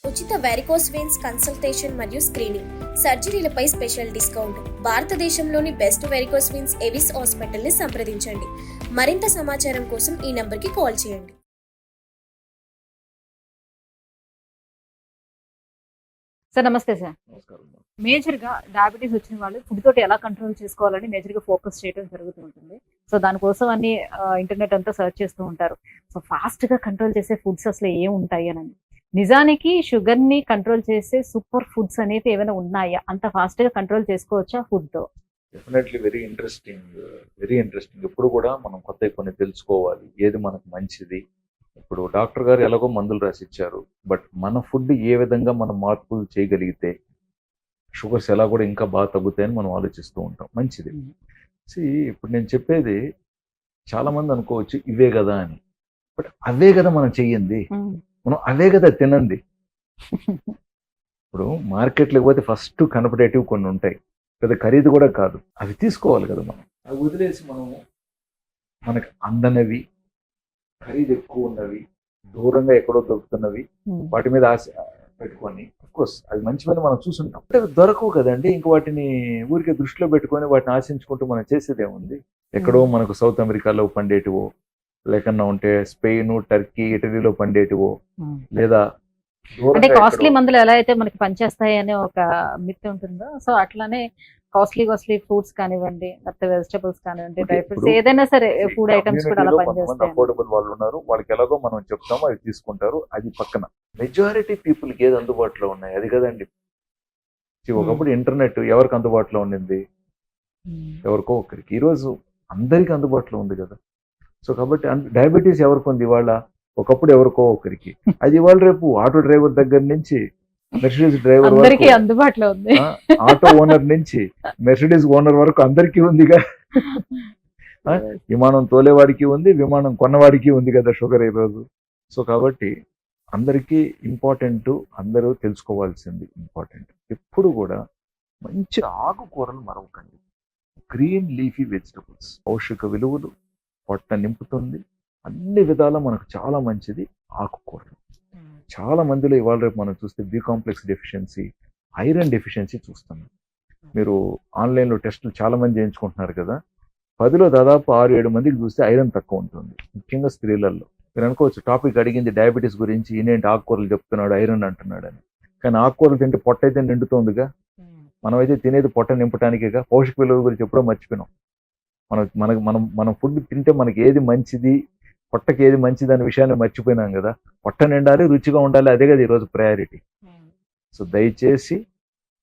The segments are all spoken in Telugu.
ఉచిత వెరికోస్ వెయిన్స్ కన్సల్టేషన్ మరియు స్క్రీనింగ్, సర్జరీలపై స్పెషల్ డిస్కౌంట్. భారతదేశంలోని best varicose veins Avis hospital ని సంప్రదించండి. మరింత సమాచారం కోసం ఈ నంబర్కి కాల్ చేయండి. సార్ నమస్తే సార్. మేజర్గా డయాబెటీస్ వచ్చిన వాళ్ళు ఫుడ్ తోటి ఎలా కంట్రోల్ చేసుకోవాలని మేజర్గా ఫోకస్ చేయడం జరుగుతూ ఉంటుంది. సో దానికోసం అన్ని ఇంటర్నెట్ అంతా సర్చ్ చేస్తూ ఉంటారు. సో ఫాస్ట్గా కంట్రోల్ చేసే ఫుడ్స్ అసలు ఏం ఉంటాయి అని. నిజానికి షుగర్ని కంట్రోల్ చేసే సూపర్ ఫుడ్స్ అనేవి ఏమైనా ఉన్నాయా? అంత ఫాస్ట్గా కంట్రోల్ చేసుకోవచ్చా ఫుడ్తో? Definitely very interesting. ఎప్పుడు కూడా మనం కొత్త కొన్ని తెలుసుకోవాలి, ఏది మనకు మంచిది. ఇప్పుడు డాక్టర్ గారు ఎలాగో మందులు రాసి ఇచ్చారు, బట్ మన ఫుడ్ ఏ విధంగా మనం మార్పులు చేయగలిగితే షుగర్స్ ఎలా కూడా ఇంకా బాగా తగ్గుతాయని మనం ఆలోచిస్తూ ఉంటాం. మంచిది. ఇప్పుడు నేను చెప్పేది చాలా మంది అనుకోవచ్చు ఇవే కదా అని, బట్ అవే కదా మనం చెయ్యింది, మనం అవే కదా తినండి. ఇప్పుడు మార్కెట్లోకి పోతే ఫస్ట్ కనపడేటివి కొన్ని ఉంటాయి, పెద్ద ఖరీదు కూడా కాదు, అవి తీసుకోవాలి కదా మనం. అవి వదిలేసి మనకి అందనవి, ఖరీదు ఎక్కువ ఉన్నవి, దూరంగా ఎక్కడో దొరుకుతున్నవి, వాటి మీద ఆశ పెట్టుకొని, అఫ్కోర్స్ అవి మంచివని మనం చూసుంటాం, అంటే అవి దొరకవు కదండి. ఇంక వాటిని ఊరికే దృష్టిలో పెట్టుకొని వాటిని ఆశించుకుంటూ మనం చేసేదేముంది. ఎక్కడో మనకు సౌత్ అమెరికాలో పండేటివో, లేకన్నా ఉంటే స్పెయిన్, టర్కీ, ఇటలీలో పండేటివో, లేదా అంటే కాస్ట్లీ మందులు ఎలా అయితే మనకి పనిచేస్తాయి అనే ఒక మిత్ ఉంటుందో, సో అట్లానే కాస్ట్లీ ఫ్రూట్స్ కానివ్వండి, లేకపోతే వెజిటబుల్స్ కానివ్వండి, డ్రై ఫ్రూట్స్, ఏదైనా సరే ఫుడ్ ఐటమ్స్ కూడా అలా పనిచేస్తాయి. అఫోర్డబుల్ వాళ్ళు ఉన్నారు, వాళ్ళకి ఎలాగో మనం చెప్తామో అవి తీసుకుంటారు. అది పక్కన మెజారిటీ పీపుల్కి ఏది అందుబాటులో ఉన్నాయి అది కదండి. ఒకప్పుడు ఇంటర్నెట్ ఎవరికి అందుబాటులో ఉండింది? ఎవరికో ఒకరికి. ఈరోజు అందరికి అందుబాటులో ఉంది కదా. సో కాబట్టి డయాబెటీస్ ఎవరికి ఉంది ఇవాళ? ఒకప్పుడు ఎవరికో ఒకరికి. అది ఇవాళ రేపు ఆటో డ్రైవర్ దగ్గర నుంచి మెర్సిడీస్ డ్రైవర్ వరకు, అందుబాటులో ఉంది, ఆటో ఓనర్ నుంచి మెర్సిడీస్ ఓనర్ వరకు అందరికీ ఉందిగా. విమానం తోలేవాడికి ఉంది, విమానం కొన్నవాడికి ఉంది కదా షుగర్ ఈరోజు. సో కాబట్టి అందరికీ ఇంపార్టెంట్, అందరూ తెలుసుకోవాల్సింది ఇంపార్టెంట్. ఎప్పుడు కూడా మంచి ఆకుకూరలు మరవకండి. గ్రీన్ లీఫీ వెజిటబుల్స్ పౌష్టిక విలువలు, పొట్ట నింపుతుంది, అన్ని విధాలా మనకు చాలా మంచిది ఆకుకూరలు. చాలా మందిలో ఇవాళ రేపు మనం చూస్తే B complex deficiency, iron deficiency చూస్తున్నాం. మీరు ఆన్లైన్లో టెస్టులు చాలా మంది చేయించుకుంటున్నారు కదా, 10లో దాదాపు 6-7 మందికి చూస్తే ఐరన్ తక్కువ ఉంటుంది, ముఖ్యంగా స్త్రీలలో. మీరు అనుకోవచ్చు టాపిక్ అడిగింది డయాబెటీస్ గురించి, ఈయనేంటి ఆకుకూరలు చెప్తున్నాడు ఐరన్ అంటున్నాడు అని. కానీ ఆకుకూరలు తింటే పొట్ట అయితే నిండుతోందిగా. మనమైతే తినేది పొట్ట నింపడానికేగా. పౌష్టిక విలువల గురించి ఎప్పుడో మర్చిపోయినాం. మనం ఫుడ్ తింటే మనకి ఏది మంచిది, పొట్టకి ఏది మంచిది అనే విషయాన్ని మర్చిపోయినాం కదా. పొట్ట నిండాలి, రుచిగా ఉండాలి, అదే కదా ఈరోజు ప్రయారిటీ. సో దయచేసి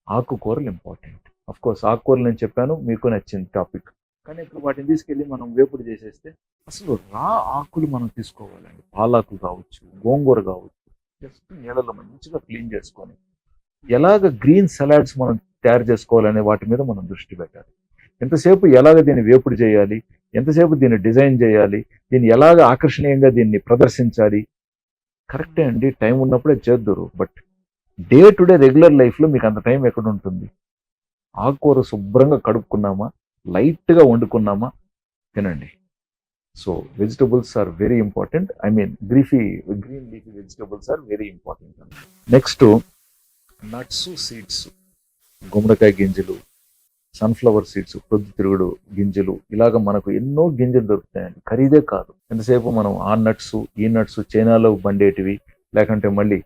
ఆకుకూరలు ఇంపార్టెంట్. అఫ్కోర్స్ ఆకుకూరలు నేను చెప్పాను, మీకు నచ్చింది టాపిక్. కానీ ఇప్పుడు వాటిని తీసుకెళ్ళి మనం వేపుడు చేసేస్తే అసలు రా ఆకులు మనం తీసుకోవాలండి. పాలాకు కావచ్చు, గోంగూర కావచ్చు, జస్ట్ నీళ్ళలో మంచిగా క్లీన్ చేసుకొని ఎలాగ గ్రీన్ సలాడ్స్ మనం తయారు చేసుకోవాలనే వాటి మీద మనం దృష్టి పెట్టాలి. ఎంతసేపు ఎలాగ దీన్ని వేపుడు చేయాలి, ఎంతసేపు దీన్ని డిజైన్ చేయాలి, దీన్ని ఎలాగ ఆకర్షణీయంగా దీన్ని ప్రదర్శించాలి. కరెక్టే అండి, టైం ఉన్నప్పుడే చేద్దురు, but day to day regular లైఫ్లో మీకు అంత టైం ఎక్కడ ఉంటుంది? ఆకుకూర శుభ్రంగా కడుక్కున్నామా, లైట్గా వండుకున్నామా, తినండి. So vegetables are very important. Green leafy vegetables are very important. Next nuts, seeds, గుమ్మడికాయ గింజలు, సన్ఫ్లవర్ సీడ్స్, ప్రొద్దుతిరుగుడు గింజలు, ఇలాగ మనకు ఎన్నో గింజలు దొరుకుతాయండి. ఖరీదే కాదు. ఎంతసేపు మనం ఆ నట్స్ ఈ నట్స్ చైనాలో బండేటివి, లేకంటే మళ్ళీ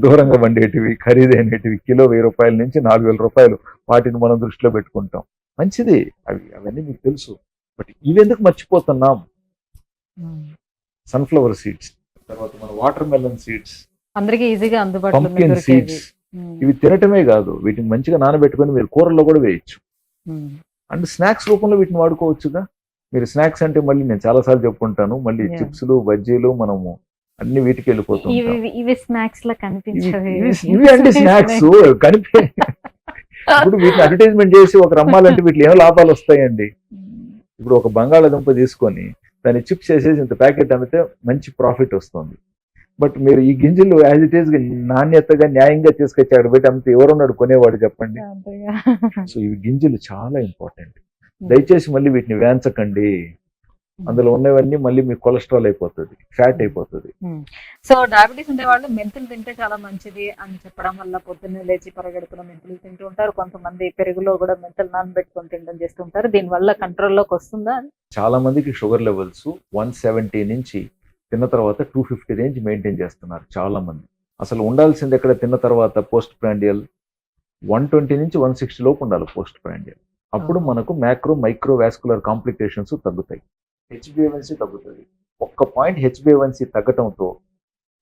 దూరంగా బండేటివి, ఖరీదైనటివి, కిలో 1000 రూపాయల నుంచి 4000 రూపాయలు, వాటిని మనం దృష్టిలో పెట్టుకుంటాం. మంచిది, అవన్నీ మీకు తెలుసు, బట్ ఇవెందుకు మర్చిపోతున్నాం? సన్ఫ్లవర్ సీడ్స్, తర్వాత మన వాటర్ మెలన్ సీడ్స్, అందరికీ ఈజీగా అందుబాటులో, పంప్కిన్ సీడ్స్, ఇవి తినటమే కాదు, వీటిని మంచిగా నానబెట్టుకొని మీరు కూరల్లో కూడా వేయచ్చు. అండ్ స్నాక్స్ రూపంలో వీటిని వాడుకోవచ్చుగా. మీరు స్నాక్స్ అంటే మళ్ళీ నేను చాలాసార్లు చెప్పుకుంటాను, మళ్ళీ చిప్స్లు, బజ్జీలు, మనము అన్ని వీటికి వెళ్ళిపోతాం. ఇవి స్నాక్స్ లా కనిపించవి, ఇవి అంటే స్నాక్స్ ఇప్పుడు వీటిని అడ్వర్టైజ్మెంట్ చేసి ఒక రమ్మాలంటే వీటిలో ఏమో లాభాలు వస్తాయండి. ఇప్పుడు ఒక బంగాళాదుంప తీసుకొని దాన్ని చిప్స్ చేసేసి ఇంత ప్యాకెట్ అమ్మితే మంచి ప్రాఫిట్ వస్తుంది. బట్ మీరు ఈ గింజలు యాజ్ ఇట్ ఈస్ నాణ్యతగా న్యాయంగా తీసుకొచ్చాడు బయట అంత ఎవరున్నాడు కొనేవాడు చెప్పండి. సో ఇవి గింజలు చాలా ఇంపార్టెంట్. దయచేసి మళ్ళీ వీటిని వేంచకండి. అందులో ఉన్నవన్నీ మళ్ళీ మీకు కొలెస్ట్రాల్ అయిపోతుంది, ఫ్యాట్ అయిపోతుంది. సో డయాబెటీస్ ఉండే వాళ్ళు మెంతులు తింటే చాలా మంచిది అని చెప్పడం వల్ల పొద్దున్నే లేచి పరిగెడుతున్న మెంతులు తింటూ ఉంటారు. కొంతమంది పెరుగులో కూడా మెంతులు నానబెట్టుకొని తినడం చేస్తుంటారు. దీనివల్ల కంట్రోల్లోకి వస్తుందా? చాలా మందికి షుగర్ లెవెల్స్ 170 నుంచి తిన్న తర్వాత 250 రేంజ్ మెయింటైన్ చేస్తున్నారు చాలా మంది. అసలు ఉండాల్సింది ఎక్కడ తిన్న తర్వాత పోస్ట్ ప్రాండియల్ 120 నుంచి 160 లోపు ఉండాలి పోస్ట్ ప్రాండియల్. అప్పుడు మనకు మ్యాక్రో మైక్రో వాస్కులర్ కాంప్లికేషన్స్ తగ్గుతాయి, హెచ్బిఏవన్సీ తగ్గుతుంది. ఒక్క పాయింట్ హెచ్బిఏవన్సీ తగ్గటంతో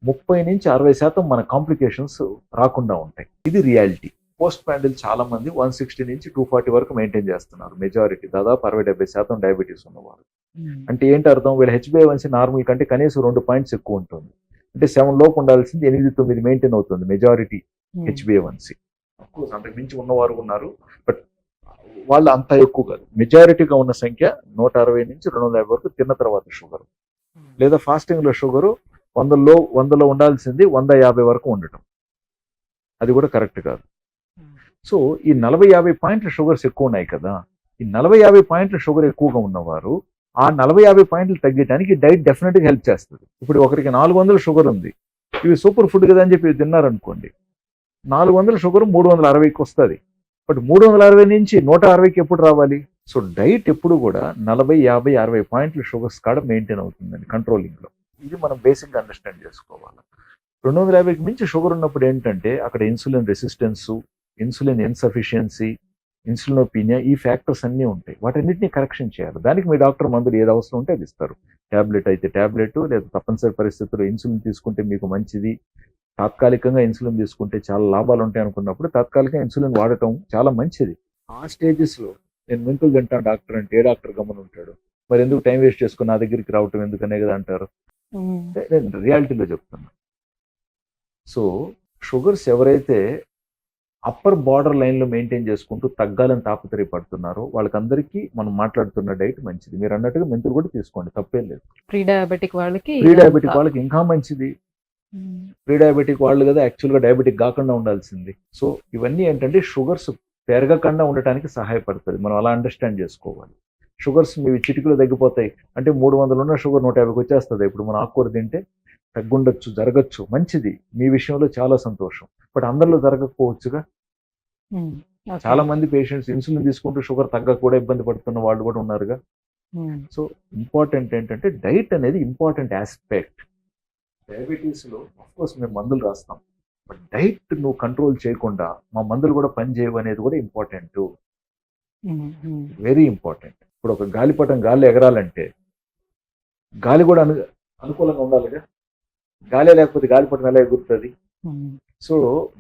30 నుంచి 60% మన కాంప్లికేషన్స్ రాకుండా ఉంటాయి. ఇది రియాలిటీ. పోస్ట్ ప్రాండియల్ చాలా మంది 160 నుంచి 240 వరకు మెయింటైన్ చేస్తున్నారు. మెజారిటీ దాదాపు 60-70% డయాబెటీస్ ఉన్నవారు. అంటే ఏంటి అర్థం? వీళ్ళ హెచ్బిఏవన్సీ నార్మల్ కంటే కనీసం 2 పాయింట్స్ ఎక్కువ ఉంటుంది. అంటే 7 లోపు ఉండాల్సింది 8-9 మెయింటైన్ అవుతుంది మెజారిటీ హెచ్బిఏవన్సీ. అఫ్కోర్స్ అంతకు మించి ఉన్నవారు ఉన్నారు, బట్ వాళ్ళు అంత ఎక్కువ కాదు. మెజారిటీగా ఉన్న సంఖ్య 160 నుంచి 250 వరకు తిన్న తర్వాత షుగర్, లేదా ఫాస్టింగ్ లో షుగరు 100లో ఉండాల్సింది 150 వరకు ఉండటం, అది కూడా కరెక్ట్ కాదు. సో ఈ 40-50 పాయింట్ల షుగర్స్ ఎక్కువ ఉన్నాయి కదా, ఈ 40-50 పాయింట్ల షుగర్ ఎక్కువగా ఉన్నవారు ఆ 40-50 పాయింట్లు తగ్గడానికి డైట్ డెఫినెట్ గా హెల్ప్ చేస్తుంది. ఇప్పుడు ఒకరికి 400 షుగర్ ఉంది, ఇవి సూపర్ ఫుడ్ కదా అని చెప్పి తిన్నారనుకోండి, 400 షుగర్ 360కి వస్తుంది. బట్ 360 నుంచి 160కి ఎప్పుడు రావాలి? సో డైట్ ఎప్పుడు కూడా 40-50-60 పాయింట్ల షుగర్స్ కాడ మెయింటైన్ అవుతుందండి కంట్రోలింగ్ లో. ఇది మనం బేసిక్ గా అండర్స్టాండ్ చేసుకోవాలి. 250కి మించి షుగర్ ఉన్నప్పుడు ఏంటంటే అక్కడ ఇన్సులిన్ రెసిస్టెన్స్, ఇన్సులిన్ ఇన్సఫిషియన్సీ, ఇన్సులినోపీనియా, ఈ ఫ్యాక్టర్స్ అన్నీ ఉంటాయి. వాటన్నిటిని కరెక్షన్ చేయాలి. దానికి మీ డాక్టర్ మందులు ఏది అవసరం ఉంటే అది ఇస్తారు. ట్యాబ్లెట్ అయితే ట్యాబ్లెట్, లేదా తప్పనిసరి పరిస్థితుల్లో ఇన్సులిన్ తీసుకుంటే మీకు మంచిది, తాత్కాలికంగా ఇన్సులిన్ తీసుకుంటే చాలా లాభాలు ఉంటాయి అనుకున్నప్పుడు తాత్కాలికంగా ఇన్సులిన్ వాడటం చాలా మంచిది. ఆ స్టేజెస్ లో నేను మెంతులు తింటాను డాక్టర్ అంటే ఏ డాక్టర్ గమని ఉంటాడు? మరి ఎందుకు టైం వేస్ట్ చేసుకుని నా దగ్గరికి రావటం ఎందుకనే కదా అంటారు. నేను రియాలిటీలో చెప్తున్నా. సో షుగర్స్ ఎవరైతే అప్పర్ బార్డర్ లైన్ లో మెయింటైన్ చేసుకుంటూ తగ్గాలని తాపత్రయపడుతున్నారో వాళ్ళకందరికీ మనం మాట్లాడుతున్న డైట్ మంచిది. మీరు అన్నట్టుగా మెంతులు కూడా తీసుకోండి, తప్పేం లేదు. ప్రీ డయాబెటిక్ వాళ్ళకి ఇంకా మంచిది. ప్రీ డయాబెటిక్ వాళ్ళు కదా యాక్చువల్గా డయాబెటిక్ కాకుండా ఉండాల్సింది. సో ఇవన్నీ ఏంటంటే షుగర్స్ పెరగకుండా ఉండటానికి సహాయపడుతుంది. మనం అలా అండర్స్టాండ్ చేసుకోవాలి. షుగర్స్ మీవి చిటికలు తగ్గిపోతాయి అంటే 300 ఉన్న షుగర్ 150కి వచ్చేస్తుంది. ఇప్పుడు మనం ఆకుకూర తింటే తగ్గుండొచ్చు, జరగచ్చు, మంచిది. మీ విషయంలో చాలా సంతోషం. బట్ అందరిలో జరగకపోవచ్చుగా. చాలా మంది పేషెంట్స్ ఇన్సులిన్ తీసుకుంటూ షుగర్ తగ్గ కూడా ఇబ్బంది పడుతున్న వాళ్ళు కూడా ఉన్నారుగా. సో ఇంపార్టెంట్ ఏంటంటే డైట్ అనేది ఇంపార్టెంట్ ఆస్పెక్ట్. డయాబెటీస్ లో అఫ్కోర్స్ మేము మందులు రాస్తాం, బట్ డైట్ నువ్వు కంట్రోల్ చేయకుండా మా మందులు కూడా పని చేయవు అనేది కూడా ఇంపార్టెంట్, వెరీ ఇంపార్టెంట్. ఇప్పుడు ఒక గాలిపటం గాలి ఎగరాలంటే గాలి కూడా అనుకూలంగా ఉండాలిగా. గాలి లేకపోతే గాలిపటం ఎలా ఎగురుతుంది? సో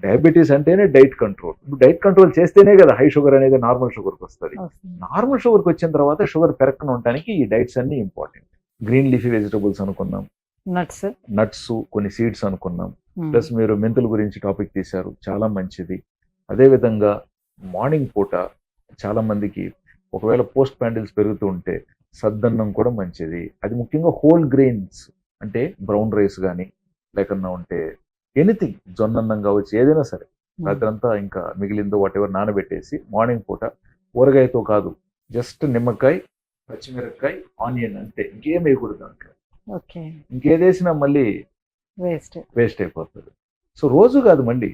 డయాబెటీస్ అంటేనే డైట్ కంట్రోల్. నువ్వు డైట్ కంట్రోల్ చేస్తేనే కదా హై షుగర్ అనేది నార్మల్ షుగర్కి వస్తుంది. నార్మల్ షుగర్కి వచ్చిన తర్వాత షుగర్ పెరగకుండా ఉండడానికి ఈ డైట్స్ అన్ని ఇంపార్టెంట్. గ్రీన్ లీఫీ వెజిటబుల్స్ అనుకున్నాం, నట్స్, కొన్ని సీడ్స్ అనుకున్నాం, ప్లస్ మీరు మెంతుల గురించి టాపిక్ తీశారు, చాలా మంచిది. అదేవిధంగా మార్నింగ్ పూట చాలా మందికి ఒకవేళ పోస్ట్ ప్యాండిల్స్ పెరుగుతూ ఉంటే సద్దన్నం కూడా మంచిది. అది ముఖ్యంగా హోల్ గ్రెయిన్స్ అంటే బ్రౌన్ రైస్ కానీ లేకన్నా ఉంటే ఎనీథింగ్, జొన్నన్నం కావచ్చు, ఏదైనా సరే రాత్రంతా ఇంకా మిగిలిందో వాటెవర్ నానబెట్టేసి మార్నింగ్ పూట ఊరగాయతో కాదు, జస్ట్ నిమ్మకాయ, పచ్చిమిరపకాయ, ఆనియన్ అంతే, ఇంకేం వేయకూడదు దాంట్లో. ఇంకేదేసినా మళ్ళీ వేస్ట్ అయిపోతుంది. సో రోజు కాదు, మళ్ళీ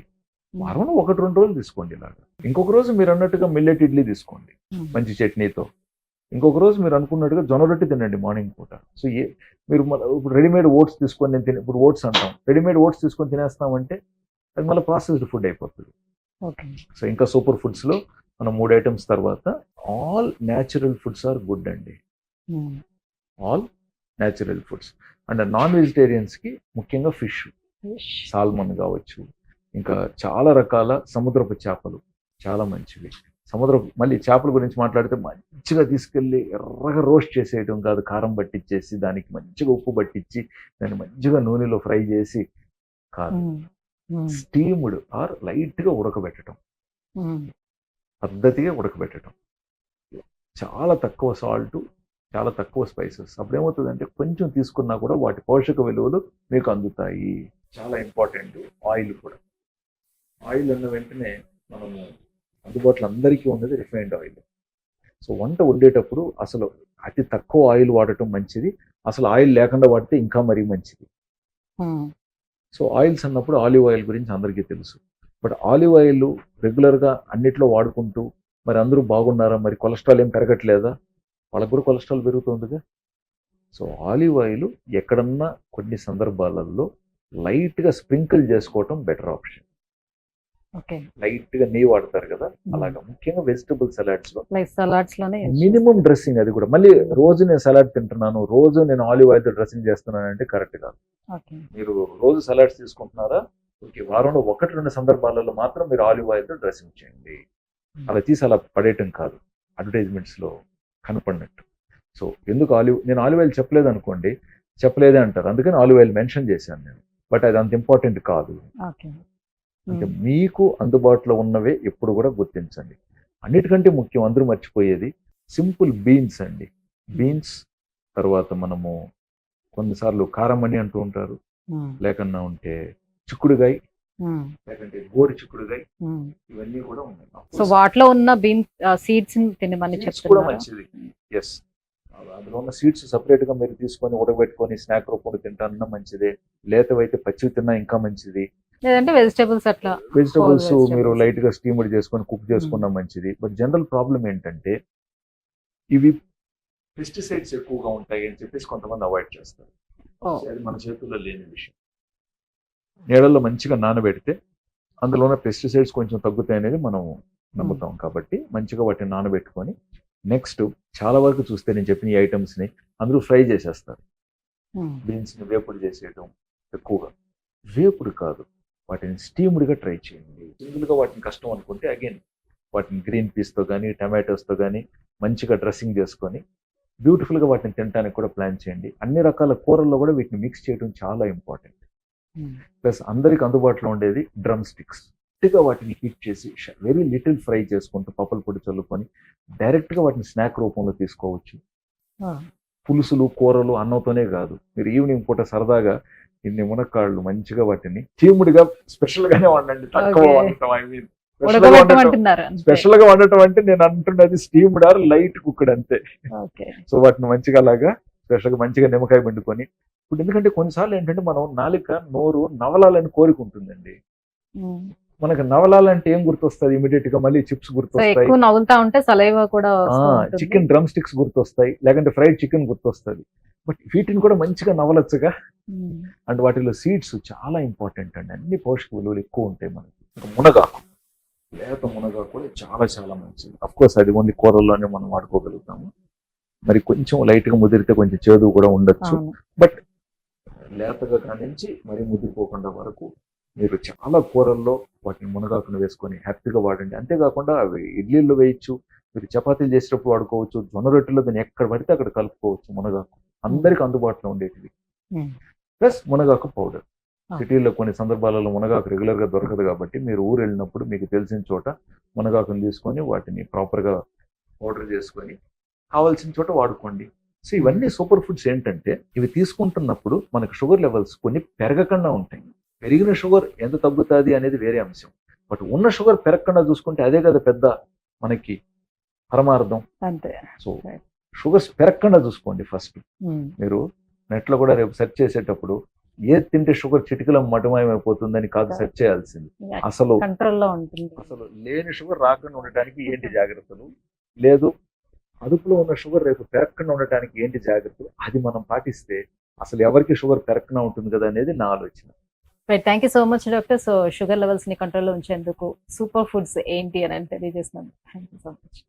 వారం 1-2 రోజులు తీసుకోండి ఇలాగా. ఇంకొక రోజు మీరు అన్నట్టుగా మిల్లెట్ ఇడ్లీ తీసుకోండి మంచి చట్నీతో. ఇంకొక రోజు మీరు అనుకున్నట్టుగా జొన్న రొట్టె తినండి మార్నింగ్ పూట. సో మీరు ఇప్పుడు రెడీమేడ్ ఓట్స్ తీసుకొని నేను ఇప్పుడు ఓట్స్ అంటాం, రెడీమేడ్ ఓట్స్ తీసుకొని తినేస్తామంటే అది మళ్ళీ ప్రాసెస్డ్ ఫుడ్ అయిపోతుంది. సో ఇంకా సూపర్ ఫుడ్స్ లో మనం 3 ఐటమ్స్ తర్వాత all natural foods are good అండి. All natural foods. And non వెజిటేరియన్స్కి ముఖ్యంగా ఫిష్, సాల్మన్ కావచ్చు, ఇంకా చాలా రకాల సముద్రపు చేపలు చాలా మంచివి. మళ్ళీ చేపల గురించి మాట్లాడితే మంచిగా తీసుకెళ్ళి ఎర్రగా రోస్ట్ చేసేయడం కాదు, కారం పట్టించేసి దానికి మంచిగా ఉప్పు పట్టించి దాన్ని మంచిగా నూనెలో ఫ్రై చేసి కాదు, స్టీమ్డ్ ఆర్ లైట్గా ఉడకబెట్టడం, పద్ధతిగా ఉడకబెట్టడం, చాలా తక్కువ సాల్ట్, చాలా తక్కువ స్పైసెస్. అప్పుడు ఏమవుతుందంటే కొంచెం తీసుకున్నా కూడా వాటి పోషక విలువలు మీకు అందుతాయి. చాలా ఇంపార్టెంట్. ఆయిల్ కూడా, ఆయిల్ అన్న వెంటనే మనము అందుబాటులో అందరికీ ఉన్నది రిఫైన్డ్ ఆయిల్. సో వంట వండేటప్పుడు అసలు అతి తక్కువ ఆయిల్ వాడటం మంచిది, అసలు ఆయిల్ లేకుండా వాడితే ఇంకా మరీ మంచిది. సో ఆయిల్స్ అన్నప్పుడు ఆలివ్ ఆయిల్ గురించి అందరికీ తెలుసు. బట్ ఆలివ్ ఆయిల్ రెగ్యులర్గా అన్నిట్లో వాడుకుంటూ మరి అందరూ బాగున్నారా, మరి కొలెస్ట్రాల్ ఏం పెరగట్లేదా? వాళ్ళకు కూడా కొలెస్ట్రాల్ పెరుగుతుందిగా. సో ఆలివ్ ఆయిల్ ఎక్కడన్నా కొన్ని సందర్భాలలో లైట్గా స్ప్రింకిల్ చేసుకోవటం బెటర్ ఆప్షన్. ఓకే, లైట్గా నెయ్యి వాడతారు కదా, అలాగా ముఖ్యంగా వెజిటబుల్ సలాడ్స్లో లైక్ సలాడ్స్ లోనే మినిమం డ్రెస్సింగ్. అది కూడా మళ్ళీ రోజు నేను సలాడ్ తింటున్నాను, రోజు నేను ఆలివ్ ఆయిల్తో డ్రెస్సింగ్ చేస్తున్నాను అంటే కరెక్ట్ కాదు. ఓకే. మీరు రోజు సలాడ్స్ తీసుకుంటున్నారా, ఓకే, వారంలో 1-2 సందర్భాలలో మాత్రం మీరు ఆలివ్ ఆయిల్తో డ్రెస్సింగ్ చేయండి. అలా తీసి అలా పడేయటం కాదు, అడ్వర్టైజ్మెంట్స్లో కనపడినట్టు. సో ఎందుకు నేను ఆలివ్ ఆయిల్ చెప్పలేదు అనుకోండి, చెప్పలేదే అంటారు, అందుకని ఆలివ్ ఆయిల్ మెన్షన్ చేశాను నేను. బట్ అది అంత ఇంపార్టెంట్ కాదు. ఓకే. అంటే మీకు అందుబాటులో ఉన్నవే ఎప్పుడు కూడా గుర్తించండి. అన్నిటికంటే ముఖ్యం అందరూ మర్చిపోయేది సింపుల్ బీన్స్ అండి. బీన్స్ తర్వాత మనము కొన్నిసార్లు కారమణి అంటూ ఉంటారు, లేకన్నా ఉంటే చిక్కుడుగాయ, లేకంటే గోరు చిక్కుడుగాయ, ఇవన్నీ కూడా ఉన్నాయి. సో వాటిలో ఉన్న బీన్ సీడ్స్ తినమని కూడా చెప్తున్నారు. మంచిది. ఎస్, అందులో ఉన్న సీడ్స్ సపరేట్ గా మీరు తీసుకొని ఉడకబెట్టుకొని స్నాక్ రూపంలో తింటానన్నా మంచిదే, లేతవైతే పచ్చివి తిన్నా ఇంకా మంచిది. లేదంటే వెజిటేబుల్స్ అట్లా వెజిటబుల్స్ vegetables. మీరు లైట్ గా స్టీమ్డ్ చేసుకొని కుక్ చేసుకున్నా మంచిది. బట్ జనరల్ ప్రాబ్లం ఏంటంటే ఇవి పెస్టిసైడ్స్ ఎక్కువగా ఉంటాయి అని చెప్పేసి కొంతమంది అవాయిడ్ చేస్తారు. అది మన చేతుల్లో లేని విషయం. నీళ్ళల్లో మంచిగా నానబెడితే అందులో ఉన్న పెస్టిసైడ్స్ కొంచెం తగ్గుతాయి అనేది మనం నమ్ముతాం. కాబట్టి మంచిగా వాటిని నానబెట్టుకొని నెక్స్ట్ చాలా వరకు చూస్తే నేను చెప్పిన ఈ ఐటమ్స్ ని అందరూ ఫ్రై చేసేస్తారు. బీన్స్ ని వేపుడు చేసేయడం ఎక్కువగా. వేపుడు కాదు, వాటిని స్టీమ్డ్గా ట్రై చేయండి. సింగిల్గా వాటిని కష్టం అనుకుంటే అగైన్ వాటిని గ్రీన్ పీస్తో కానీ టమాటోస్తో కానీ మంచిగా డ్రెస్సింగ్ చేసుకొని బ్యూటిఫుల్గా వాటిని తినడానికి కూడా ప్లాన్ చేయండి. అన్ని రకాల కూరల్లో కూడా వీటిని మిక్స్ చేయడం చాలా ఇంపార్టెంట్. ప్లస్ అందరికి అందుబాటులో ఉండేది డ్రమ్ స్టిక్స్. గట్టిగా వాటిని హీట్ చేసి వెరీ లిటిల్ ఫ్రై చేసుకుంటూ పప్పుల పొడి చల్లుకొని డైరెక్ట్గా వాటిని స్నాక్ రూపంలో తీసుకోవచ్చు. పులుసులు కూరలు అన్నంతోనే కాదు, మీరు ఈవినింగ్ పూట సరదాగా ఇన్ని మునక్కాళ్ళు మంచిగా వాటిని స్టీమ్డ్గా స్పెషల్ గానే వండండి. తక్కువ వండటం, ఐ మీన్ స్పెషల్ గా వండటం అంటే నేను అంటున్నది స్టీమ్డ్ ఆర్ లైట్ కుక్డ్ అంతే. సో వాటిని మంచిగా అలాగా స్పెషల్ గా మంచిగా నిమ్మకాయ పిండుకొని. ఇప్పుడు ఎందుకంటే కొన్నిసార్లు ఏంటంటే మనం నాలుక నోరు నవలాలని కోరిక ఉంటుందండి. మనకు నవలాలంటే ఏం గుర్తొస్తుంది ఇమీడియట్ గా? మళ్ళీ చిప్స్ గుర్తొస్తాయి, చికెన్ డ్రమ్ స్టిక్స్ గుర్తొస్తాయి, లేకంటే ఫ్రైడ్ చికెన్ గుర్తొస్తుంది. బట్ వీటిని కూడా మంచిగా నవలొచ్చుగా. అండ్ వాటిలో సీడ్స్ చాలా ఇంపార్టెంట్ అండి, అన్ని పోషక విలువలు ఎక్కువ ఉంటాయి మనకి. మునగాకు, లేత మునగాకు కూడా చాలా చాలా మంచిది. అఫ్కోర్స్ అది ఓన్లీ కూరల్లోనే మనం వాడుకోగలుగుతాము. మరి కొంచెం లైట్ గా ముదిరితే కొంచెం చేదు కూడా ఉండొచ్చు. బట్ లేతగా కానించి మరి ముదిరిపోకుండా వరకు మీరు చాలా కూరల్లో వాటిని మునగాకును వేసుకొని హ్యాపీగా వాడండి. అంతేకాకుండా అవి ఇడ్లీల్లో వేయచ్చు, మీరు చపాతీలు చేసేటప్పుడు వాడుకోవచ్చు, జొన్న రొట్టెలో దాన్ని ఎక్కడ పడితే అక్కడ కలుపుకోవచ్చు. మునగాకు అందరికి అందుబాటులో ఉండేటివి. ప్లస్ మునగాకు పౌడర్. సిటీల్లో కొన్ని సందర్భాలలో మునగాకు రెగ్యులర్ గా దొరకదు కాబట్టి మీరు ఊరు వెళ్ళినప్పుడు మీకు తెలిసిన చోట మునగాకును తీసుకొని వాటిని ప్రాపర్ గా పౌడర్ చేసుకొని కావాల్సిన చోట వాడుకోండి. సో ఇవన్నీ సూపర్ ఫుడ్స్ ఏంటంటే ఇవి తీసుకుంటున్నప్పుడు మనకు షుగర్ లెవెల్స్ కొన్ని పెరగకుండా ఉంటాయి. పెరిగిన షుగర్ ఎంత తగ్గుతుంది అనేది వేరే అంశం. బట్ ఉన్న షుగర్ పెరగకుండా చూసుకుంటే అదే కదా పెద్ద మనకి పరమార్థం. సో షుగర్స్ పెరగకుండా చూసుకోండి ఫస్ట్. మీరు నెట్ లో కూడా రేపు సెర్చ్ చేసేటప్పుడు ఏది తింటే షుగర్ చిటికలో మటుమాయమైపోతుందని కాదు సెర్చ్ చేయాల్సింది. అసలు లేని షుగర్ రాకుండా ఉండటానికి ఏంటి జాగ్రత్తలు, లేదు అదుపులో ఉన్న షుగర్ రేపు పెరగకుండా ఉండటానికి ఏంటి జాగ్రత్తలు, అది మనం పాటిస్తే అసలు ఎవరికి షుగర్ పెరగకుండా ఉంటుంది కదా అనేది నా ఆలోచన. Thank you so much doctor. So sugar levels ని కంట్రోల్లో ఉంచేందుకు సూపర్ ఫుడ్స్ ఏంటి అని తెలియజేస్తున్నాను. Thank you so much.